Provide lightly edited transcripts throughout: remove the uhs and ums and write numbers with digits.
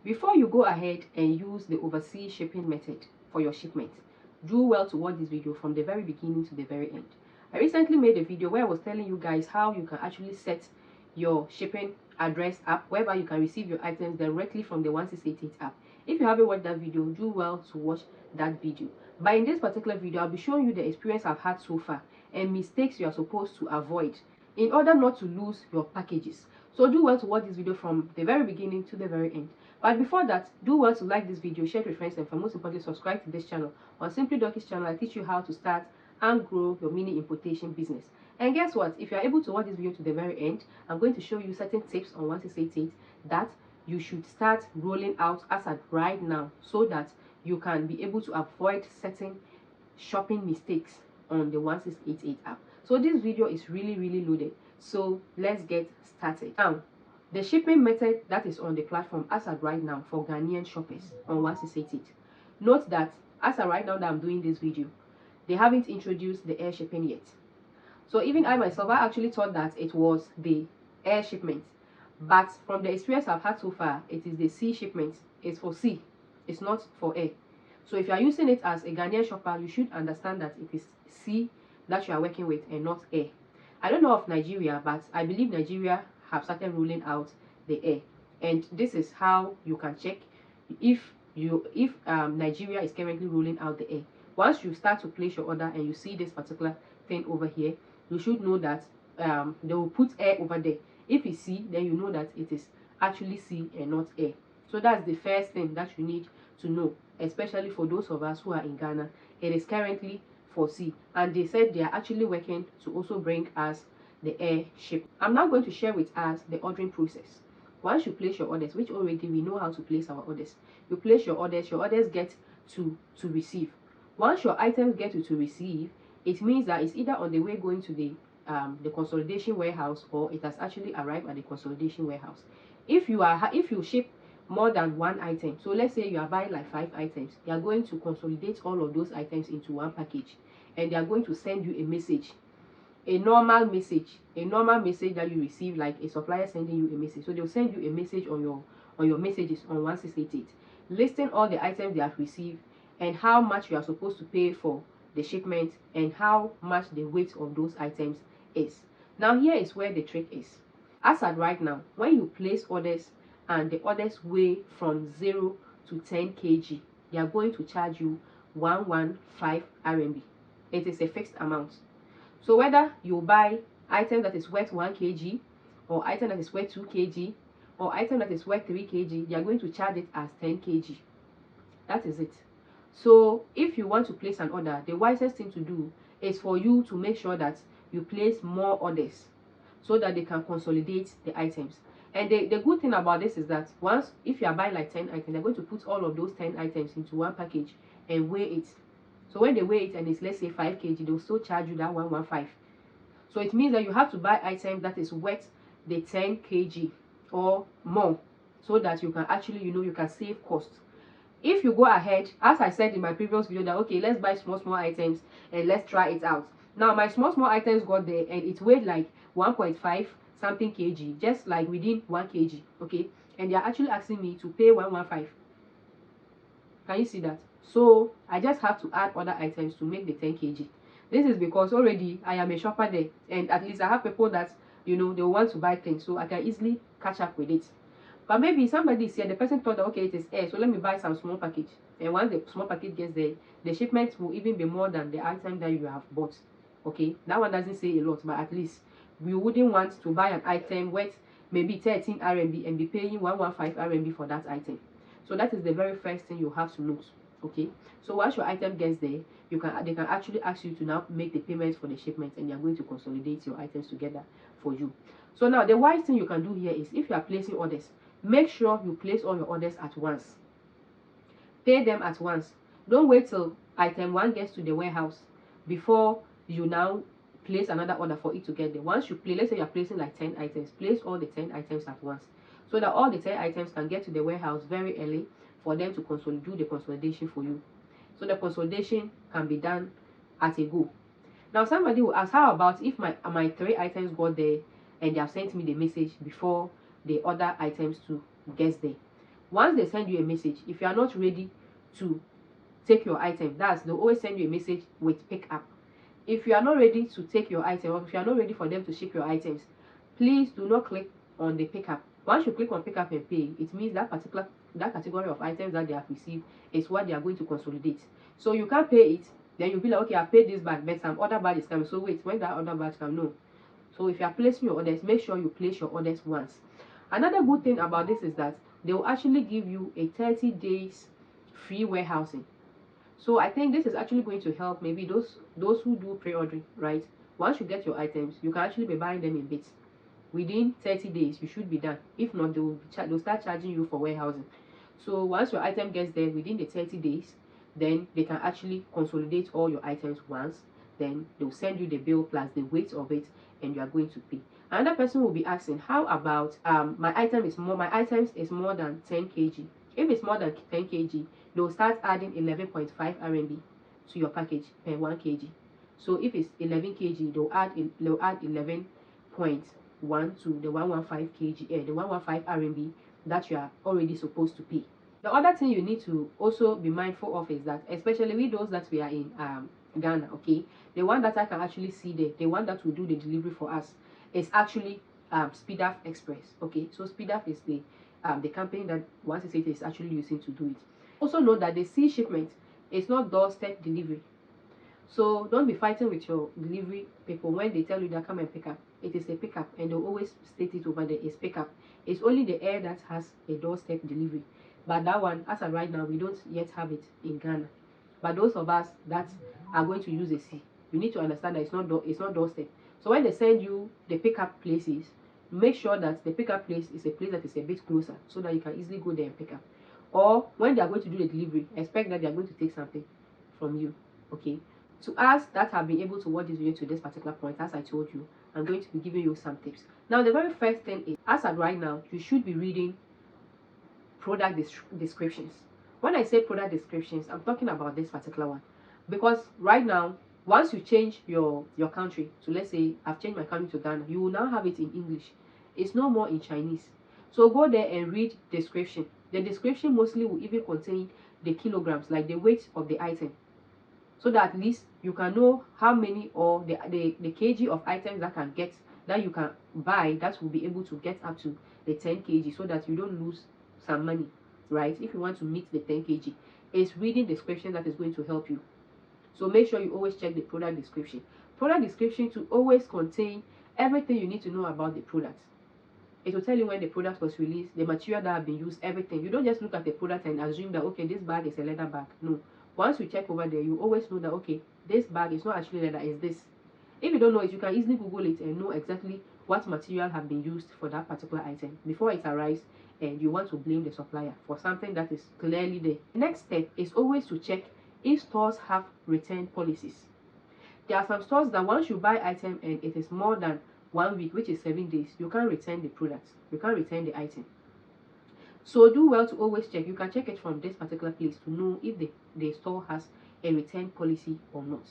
Before you go ahead and use the overseas shipping method for your shipment, do well to watch this video from the very beginning to the very end. I recently made a video where I was telling you guys how you can actually set your shipping address app whereby you can receive your items directly from the 1688 app. If you haven't watched that video, do well to watch that video. But in this particular video, I'll be showing you the experience I've had so far and mistakes you are supposed to avoid in order not to lose your packages. So do well to watch this video from the very beginning to the very end. But before that, do well to like this video, share it with friends, and for most importantly, subscribe to this channel. On Simply Dorkie's channel, I teach you how to start and grow your mini importation business. And guess what? If you are able to watch this video to the very end, I'm going to show you certain tips on 1688 that you should start rolling out as at right now so that you can be able to avoid certain shopping mistakes on the 1688 app. So this video is really loaded. So let's get started. Now, the shipping method that is on the platform as at right now for Ghanaian shoppers on 1688. Note that as at right now that I'm doing this video, they haven't introduced the air shipping yet. So even I myself, I actually thought that it was the air shipment. But from the experience I've had so far, it is the sea shipment. It's for sea. It's not for air. So if you are using it as a Ghanaian shopper, you should understand that it is sea that you are working with and not air. I don't know of Nigeria, but I believe Nigeria have started rolling out the air. And this is how you can check if Nigeria is currently rolling out the air. Once you start to place your order and you see this particular thing over here, you should know that they will put air over there. If it's sea, then you know that it is actually sea and not air. So that's the first thing that you need to know, especially for those of us who are in Ghana. It is currently for sea, and they said they are actually working to also bring us the air ship. I'm now going to share with us the ordering process. Once you place your orders, which already we know how to place our orders, you place your orders get to receive. Once your items get to receive, it means that it's either on the way going to the consolidation warehouse, or it has actually arrived at the consolidation warehouse. If you ship more than one item, so let's say you are buying like 5 items, they are going to consolidate all of those items into one package, and they are going to send you a message, a normal message that you receive, like a supplier sending you a message. So they'll send you a message on your messages on 1688, listing all the items they have received and how much you are supposed to pay for the shipment and how much the weight of those items is. Now here is where the trick is. As at right now, when you place orders and the orders weigh from 0 to 10 kg, they are going to charge you 115 RMB. It is a fixed amount. So whether you buy item that is worth 1 kg, or item that is worth 2 kg, or item that is worth 3 kg, they are going to charge it as 10 kg. That is it. So if you want to place an order, the wisest thing to do is for you to make sure that you place more orders so that they can consolidate the items. And the good thing about this is that if you are buying like 10 items, they're going to put all of those 10 items into one package and weigh it. So when they weigh it and it's, let's say, 5 kg, they'll still charge you that 115. So it means that you have to buy items that is worth the 10 kg or more so that you can actually, you can save costs. If you go ahead, as I said in my previous video, that okay, let's buy small items and let's try it out. Now my small items got there and it weighed like 1.5 something kg, just like within 1 kg, okay, and they are actually asking me to pay 115. Can you see that? So I just have to add other items to make the 10 kg. This is because already I am a shopper there, and at least I have people that they want to buy things, so I can easily catch up with it. But maybe somebody is here, the person thought that okay, it is air, so let me buy some small package. And once the small package gets there, the shipment will even be more than the item that you have bought. Okay, that one doesn't say a lot, but at least we wouldn't want to buy an item worth maybe 13 RMB and be paying 115 RMB for that item. So that is the very first thing you have to note. Okay, so once your item gets there, they can actually ask you to now make the payments for the shipment, and they are going to consolidate your items together for you. So now the wise thing you can do here is, if you are placing orders, make sure you place all your orders at once. Pay them at once. Don't wait till item 1 gets to the warehouse before you now place another order for it to get there. Once you place, let's say you're placing like 10 items, place all the 10 items at once so that all the 10 items can get to the warehouse very early for them to do the consolidation for you. So the consolidation can be done at a go. Now somebody will ask, how about if my 3 items got there and they have sent me the message before the other items to get there? Once they send you a message, if you are not ready to take your item, they'll always send you a message with pick up. If you are not ready to take your item, or if you are not ready for them to ship your items, please do not click on the pickup. Once you click on pickup and pay, it means that category of items that they have received is what they are going to consolidate. So you can't pay it, then you'll be like, okay, I've paid this bag, but some other bag is coming. So wait, when that other bag comes, no. So if you are placing your orders, make sure you place your orders once. Another good thing about this is that they will actually give you a 30 days free warehousing. So I think this is actually going to help maybe those who do pre-ordering, right? Once you get your items, you can actually be buying them in bits. Within 30 days, you should be done. If not, they'll start charging you for warehousing. So once your item gets there within the 30 days, then they can actually consolidate all your items once. Then they'll send you the bill plus the weight of it, and you are going to pay. Another person will be asking, how about my items is more than 10 kg? If it's more than 10 kg, they'll start adding 11.5 RMB to your package per 1 kg. So if it's 11 kg, they'll add 11.1 to the 115 kg, the 115 RMB that you are already supposed to pay. The other thing you need to also be mindful of is that, especially with those that we are in Ghana, okay, the one that I can actually see there, the one that will do the delivery for us, is actually Speedup Express. Okay, so Speedup is the company that One City is actually using to do it. Also note that the sea shipment is not doorstep delivery. So don't be fighting with your delivery people when they tell you that come and pick up. It is a pickup, and they'll always state it over there is pickup. It's only the air that has a doorstep delivery. But that one, as of right now, we don't yet have it in Ghana. But those of us that are going to use the sea, you need to understand that it's not doorstep. So when they send you the pickup places, make sure that the pickup place is a place that is a bit closer, so that you can easily go there and pick up. Or when they are going to do the delivery, expect that they are going to take something from you. Okay. To us that have been able to watch this video to this particular point, as I told you, I'm going to be giving you some tips. Now, the very first thing is, as at right now, you should be reading product descriptions. When I say product descriptions, I'm talking about this particular one, because right now, once you change your country, so let's say I've changed my country to Ghana, you will now have it in English. It's no more in Chinese. So go there and read description. The description mostly will even contain the kilograms, like the weight of the item, so that at least you can know how many, or the kg of items that you can buy that will be able to get up to the 10 kg, so that you don't lose some money, right? If you want to meet the 10 kg, it's reading description that is going to help you. So make sure you always check the product description. Product description to always contain everything you need to know about the product. It will tell you when the product was released, the material that have been used, everything. You don't just look at the product and assume that, okay, this bag is a leather bag. No. Once you check over there, you always know that, okay, this bag is not actually leather, it's this. If you don't know it, you can easily Google it and know exactly what material have been used for that particular item before it arrives, and you want to blame the supplier for something that is clearly there. The next step is always to check if stores have return policies. There are some stores that once you buy item and it is more than 1 week, which is 7 days, you can't return the product. You can't return the item. So do well to always check. You can check it from this particular place to know if the store has a return policy or not.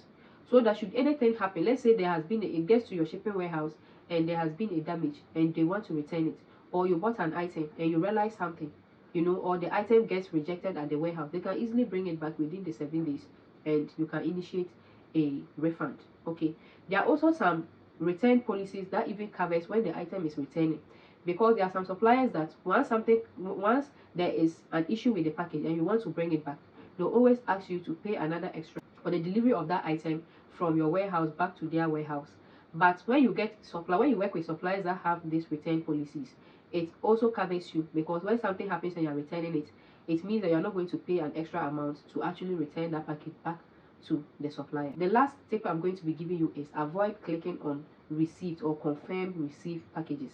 So that should anything happen, let's say it gets to your shipping warehouse and there has been a damage and they want to return it, or you bought an item and you realize something, or the item gets rejected at the warehouse, they can easily bring it back within the 7 days and you can initiate a refund. Okay. There are also some return policies that even covers when the item is returning, because there are some suppliers that once there is an issue with the package and you want to bring it back, they'll always ask you to pay another extra for the delivery of that item from your warehouse back to their warehouse. But when you work with suppliers that have these return policies, it also covers you, because when something happens and you're returning it, it means that you're not going to pay an extra amount to actually return that package back to the supplier. The last tip I'm going to be giving you is avoid clicking on receipt or confirm receive packages.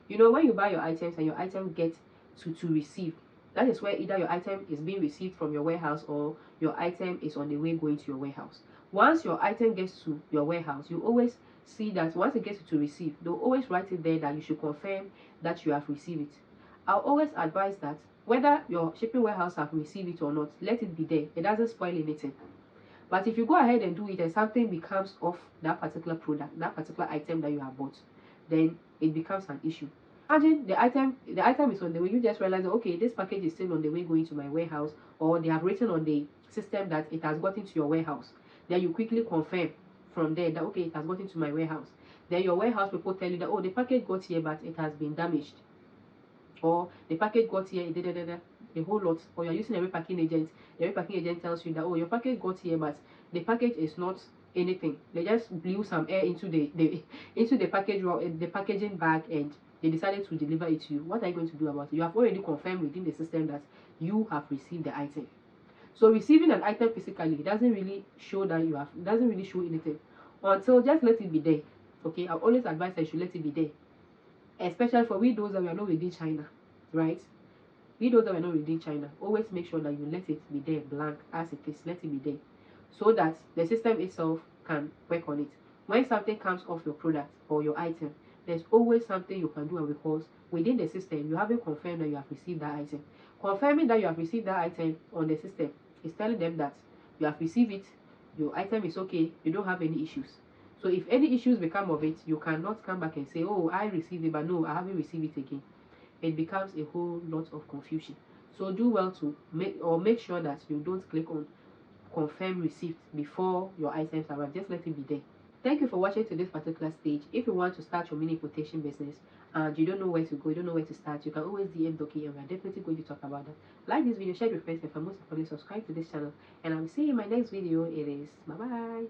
When you buy your items and your item gets to receive, that is where either your item is being received from your warehouse or your item is on the way going to your warehouse. Once your item gets to your warehouse, you always see that once it gets to receive, they'll always write it there that you should confirm that you have received it. I'll always advise that whether your shipping warehouse have received it or not, let it be there. It doesn't spoil anything. But if you go ahead and do it and something becomes off that particular product, that particular item that you have bought, then it becomes an issue. Imagine the item is on the way. You just realize that, okay, this package is still on the way going to my warehouse, or they have written on the system that it has gotten to your warehouse. Then you quickly confirm from there that, okay, it has gotten to my warehouse. Then your warehouse people tell you that, oh, the package got here but it has been damaged, or the package got here, a whole lot. Or you're using a repacking agent. The repacking agent tells you that, oh, your package got here but the package is not anything. They just blew some air into the into the the packaging bag, and they decided to deliver it to you. What are you going to do about it? You have already confirmed within the system that you have received the item. So receiving an item physically doesn't really show that you have, doesn't really show anything until, just let it be there. Okay, I always advise that you should let it be there, especially for we those that are not within China, right? We those that are not within China, always make sure that you let it be there blank as it is. Let it be there so that the system itself can work on it. When something comes off your product or your item, there's always something you can do, because within the system you haven't confirmed that you have received that item. Confirming that you have received that item on the system is telling them that you have received it, your item is okay, you don't have any issues. So if any issues become of it, you cannot come back and say, oh, I received it but no, I haven't received it again. It becomes a whole lot of confusion. So do well to make sure that you don't click on confirm receipt before your items arrive. Just let it be there. Thank you for watching to this particular stage. If you want to start your mini importation business and you don't know where to go, you don't know where to start, you can always DM Dorkie, and we're definitely going to talk about that. Like this video, share it with friends, and for most importantly, subscribe to this channel. And I will see you in my next video. It is bye bye.